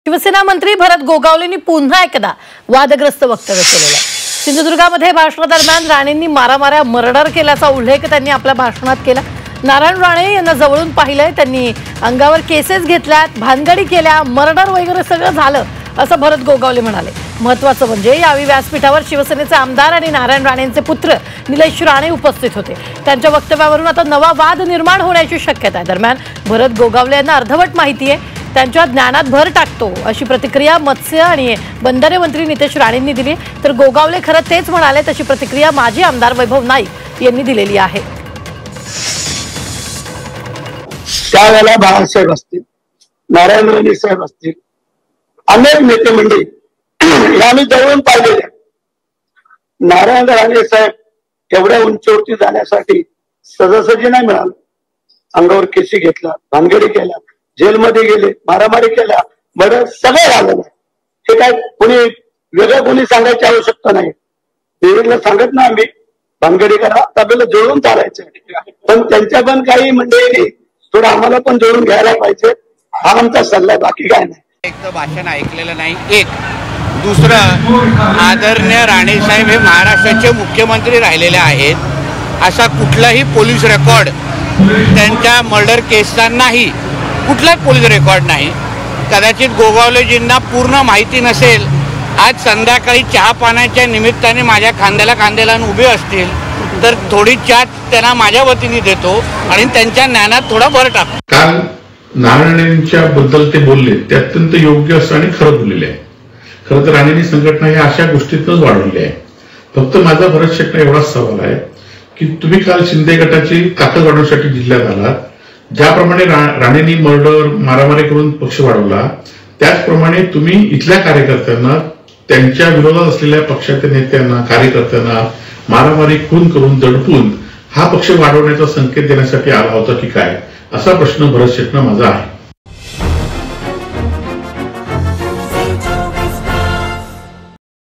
शिवसेना मंत्री भरत गोगावलेंनी पुन्हा एकदा वादग्रस्त वक्तव्य केलेलं आहे। सिंधुदुर्गामध्ये भाषणादरम्यान राणेंनी मारामाऱ्या मर्डर केल्याचा उल्लेख त्यांनी आपल्या भाषणात केला। नारायण राणे यांना जवळून पाहिलंय, त्यांनी अंगावर केसेस घेतल्यात, भानगडी केल्या, मर्डर वगैरे सगळं झालं असं भरत गोगावले म्हणाले। महत्त्वाचं म्हणजे यावेळी व्यासपीठावर शिवसेनेचे आमदार आणि नारायण राणेंचे पुत्र निलेश राणे उपस्थित होते। त्यांच्या वक्तव्यावरून आता नवा वाद निर्माण होण्याची शक्यता आहे। दरम्यान भरत गोगावले यांना अर्धवट माहिती आहे, त्यांच्या ज्ञानात भर टाकतो अशी प्रतिक्रिया मत्स्य आणि बंदरे मंत्री नितेश राणेंनी दिली। तर गोगावले खरं तेच म्हणाले तशी प्रतिक्रिया माजी आमदार वैभव नाईक यांनी दिलेली आहे। त्यावेळेला बाळासाहेब असतील, नारायण राणे साहेब असतील, अनेक नेते मंडळी आम्ही जवळून पाहिलेले। नारायण राणे साहेब एवढ्या उंचीवरती जाण्यासाठी सहजासहजी नाही मिळालं। अंगावर केसी घेतला, भानगडी केल्या, जेलमध्ये गेले, मारामारी केल्या, मर्डर सगळं झालं। हे काय कोणी वेगळं कोणी सांगायची आवश्यकता नाही। देवीला सांगत ना आम्ही भानगडी करा, आपल्याला जुळवून चालायचं, पण त्यांच्या पण काही मंडळी थोडं आम्हाला पण जोडून घ्यायला पाहिजे, हा आमचा सल्ला, बाकी काय नाही। एक तर भाषण ऐकलेलं नाही, एक दुसरं आदरणीय राणे साहेब हे महाराष्ट्राचे मुख्यमंत्री राहिलेले आहेत, असा कुठलाही पोलीस रेकॉर्ड त्यांच्या मर्डर केसचा नाही, कुठलाच पोलीस रेकॉर्ड नाही। कदाचित गोगावलेजींना पूर्ण माहिती नसेल। आज संध्याकाळी चहा पाण्याच्या निमित्ताने माझ्या खांद्याला खांदे लावून उभे असतील तर थोडी चहा त्यांना माझ्या वतीने देतो आणि त्यांच्या ज्ञानात थोडा भर टाकतो। काल नारायणांच्या बद्दल ते बोलले ते अत्यंत योग्य असं आणि खरं बोललेले आहे। खरं तर राणेंनी संघटना ह्या अशा गोष्टीतच वाढवली आहे। फक्त माझा भरत शेटना एवढाच सवाल आहे की तुम्ही काल शिंदे गटाची ताकद वाढवण्यासाठी जिल्ह्यात आलात, ज्याप्रमाणे राणेंनी मर्डर मारामारी करून पक्ष वाढवला, त्याचप्रमाणे तुम्ही इथल्या कार्यकर्त्यांना, त्यांच्या विरोधात असलेल्या पक्षाच्या नेत्यांना, कार्यकर्त्यांना मारामारी खून करून दडपून हा पक्ष वाढवण्याचा संकेत देण्यासाठी आला होता की काय, असा प्रश्न भरत शेटना माझा आहे।